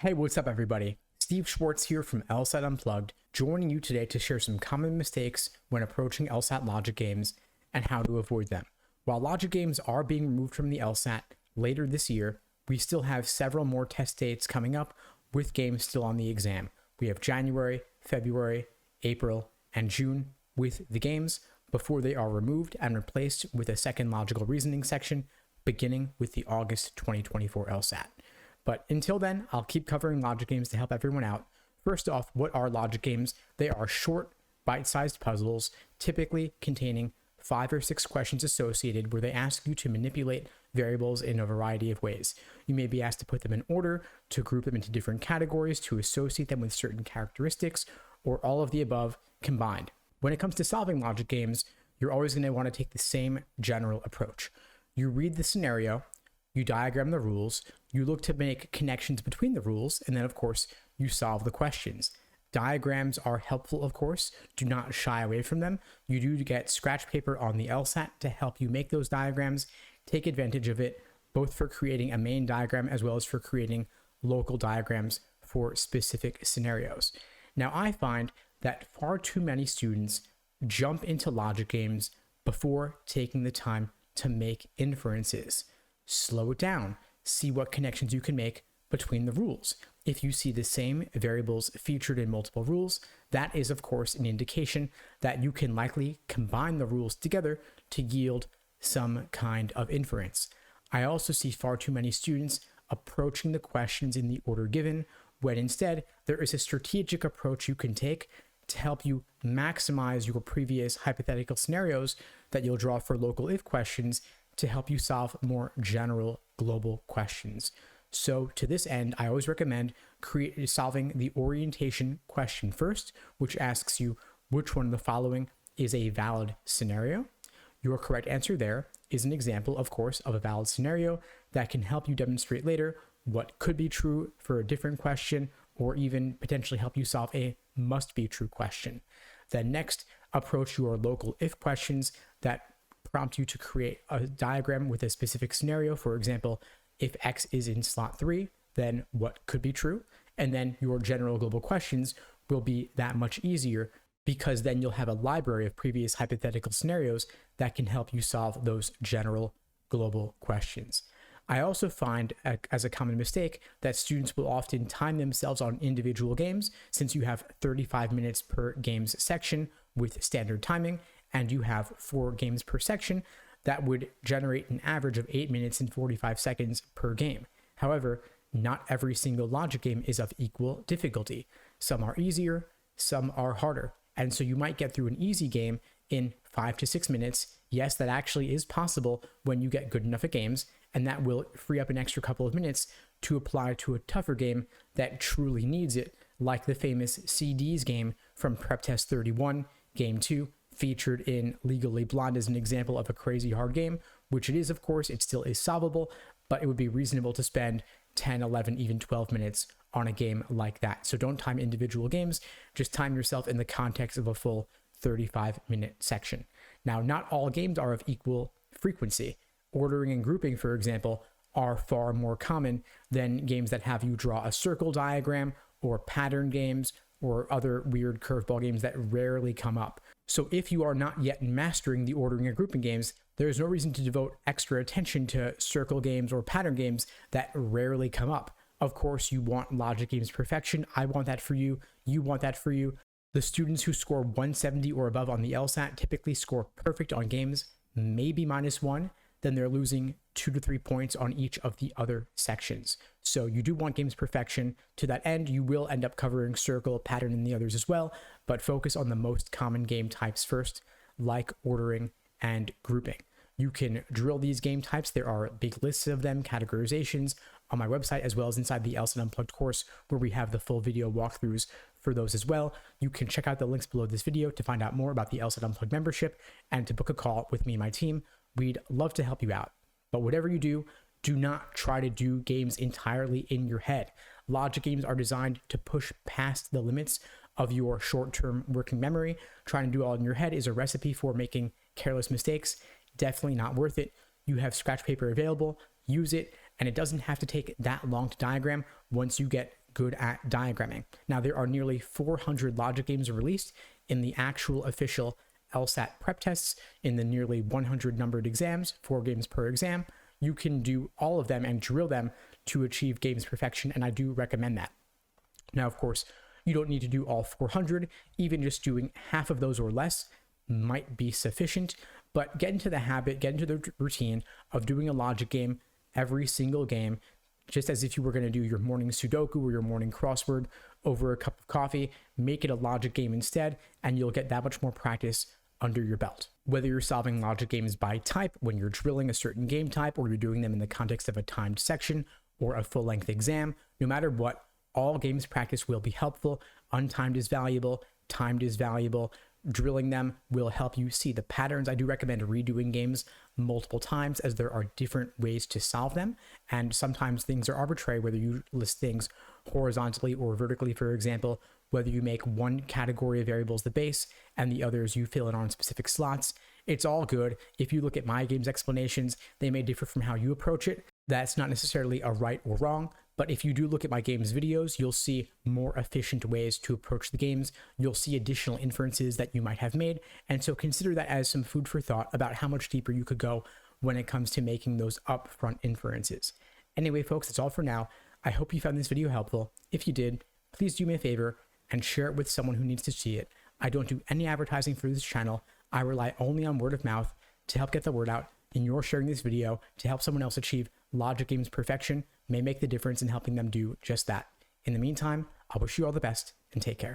Hey, what's up everybody? Steve Schwartz here from LSAT Unplugged, joining you today to share some common mistakes when approaching LSAT logic games and how to avoid them. While logic games are being removed from the LSAT later this year, we still have several more test dates coming up with games still on the exam. We have January, February, April, and June with the games before they are removed and replaced with a second logical reasoning section beginning with the August 2024 LSAT. But until then, I'll keep covering logic games to help everyone out. First off, what are logic games? They are short, bite-sized puzzles, typically containing 5 or 6 questions associated where they ask you to manipulate variables in a variety of ways. You may be asked to put them in order, to group them into different categories, to associate them with certain characteristics, or all of the above combined. When it comes to solving logic games, you're always going to want to take the same general approach. You read the scenario, you diagram the rules, you look to make connections between the rules, and then of course, you solve the questions. Diagrams are helpful, of course. Do not shy away from them. You do get scratch paper on the LSAT to help you make those diagrams. Take advantage of it, both for creating a main diagram as well as for creating local diagrams for specific scenarios. Now, I find that far too many students jump into logic games before taking the time to make inferences. Slow it down. See what connections you can make between the rules. If you see the same variables featured in multiple rules, that is of course an indication that you can likely combine the rules together to yield some kind of inference. I also see far too many students approaching the questions in the order given, when instead there is a strategic approach you can take to help you maximize your previous hypothetical scenarios that you'll draw for local if questions to help you solve more general global questions. So to this end, I always recommend solving the orientation question first, which asks you which one of the following is a valid scenario. Your correct answer there is an example, of course, of a valid scenario that can help you demonstrate later what could be true for a different question, or even potentially help you solve a must be true question. Then next, approach your local if questions that prompt you to create a diagram with a specific scenario. For example, if X is in slot 3, then what could be true? And then your general global questions will be that much easier because then you'll have a library of previous hypothetical scenarios that can help you solve those general global questions. I also find as a common mistake that students will often time themselves on individual games, since you have 35 minutes per games section with standard timing, and you have 4 games per section. That would generate an average of 8 minutes and 45 seconds per game. However, not every single logic game is of equal difficulty. Some are easier, some are harder. And so you might get through an easy game in 5 to 6 minutes. Yes, that actually is possible when you get good enough at games, and that will free up an extra couple of minutes to apply to a tougher game that truly needs it, like the famous CDs game from Prep Test 31, Game 2, featured in Legally Blonde as an example of a crazy hard game, which it is, of course. It still is solvable, but it would be reasonable to spend 10, 11, even 12 minutes on a game like that. So don't time individual games, just time yourself in the context of a full 35-minute section. Now, not all games are of equal frequency. Ordering and grouping, for example, are far more common than games that have you draw a circle diagram, or pattern games, or other weird curveball games that rarely come up. So if you are not yet mastering the ordering and grouping games, there is no reason to devote extra attention to circle games or pattern games that rarely come up. Of course, you want logic games perfection. I want that for you. You want that for you. The students who score 170 or above on the LSAT typically score perfect on games, maybe -1. Then they're losing 2 to 3 points on each of the other sections. So you do want games perfection. To that end, you will end up covering circle, pattern, and the others as well, but focus on the most common game types first, like ordering and grouping. You can drill these game types. There are big lists of them, categorizations, on my website, as well as inside the LSAT Unplugged course, where we have the full video walkthroughs for those as well. You can check out the links below this video to find out more about the LSAT Unplugged membership and to book a call with me and my team. We'd love to help you out. But whatever you do, do not try to do games entirely in your head. Logic games are designed to push past the limits of your short-term working memory. Trying to do it all in your head is a recipe for making careless mistakes. Definitely not worth it. You have scratch paper available, use it, and it doesn't have to take that long to diagram once you get good at diagramming. Now, there are nearly 400 logic games released in the actual official LSAT prep tests in the nearly 100 numbered exams, 4 games per exam. You can do all of them and drill them to achieve games perfection, and I do recommend that. Now, of course, you don't need to do all 400. Even just doing half of those or less might be sufficient, but get into the habit, get into the routine of doing a logic game every single game, just as if you were going to do your morning Sudoku or your morning crossword over a cup of coffee. Make it a logic game instead, and you'll get that much more practice under your belt. Whether you're solving logic games by type when you're drilling a certain game type, or you're doing them in the context of a timed section or a full-length exam, no matter what, all games practice will be helpful. Untimed is valuable, timed is valuable. Drilling them will help you see the patterns. I do recommend redoing games multiple times, as there are different ways to solve them. And sometimes things are arbitrary, whether you list things horizontally or vertically, for example, whether you make one category of variables the base and the others you fill in on specific slots. It's all good. If you look at my game's explanations, they may differ from how you approach it. That's not necessarily a right or wrong, but if you do look at my game's videos, you'll see more efficient ways to approach the games. You'll see additional inferences that you might have made, and so consider that as some food for thought about how much deeper you could go when it comes to making those upfront inferences. Anyway, folks, that's all for now. I hope you found this video helpful. If you did, please do me a favor and share it with someone who needs to see it. I don't do any advertising for this channel. I rely only on word of mouth to help get the word out, and your sharing this video to help someone else achieve logic games perfection may make the difference in helping them do just that. In the meantime, I wish you all the best and take care.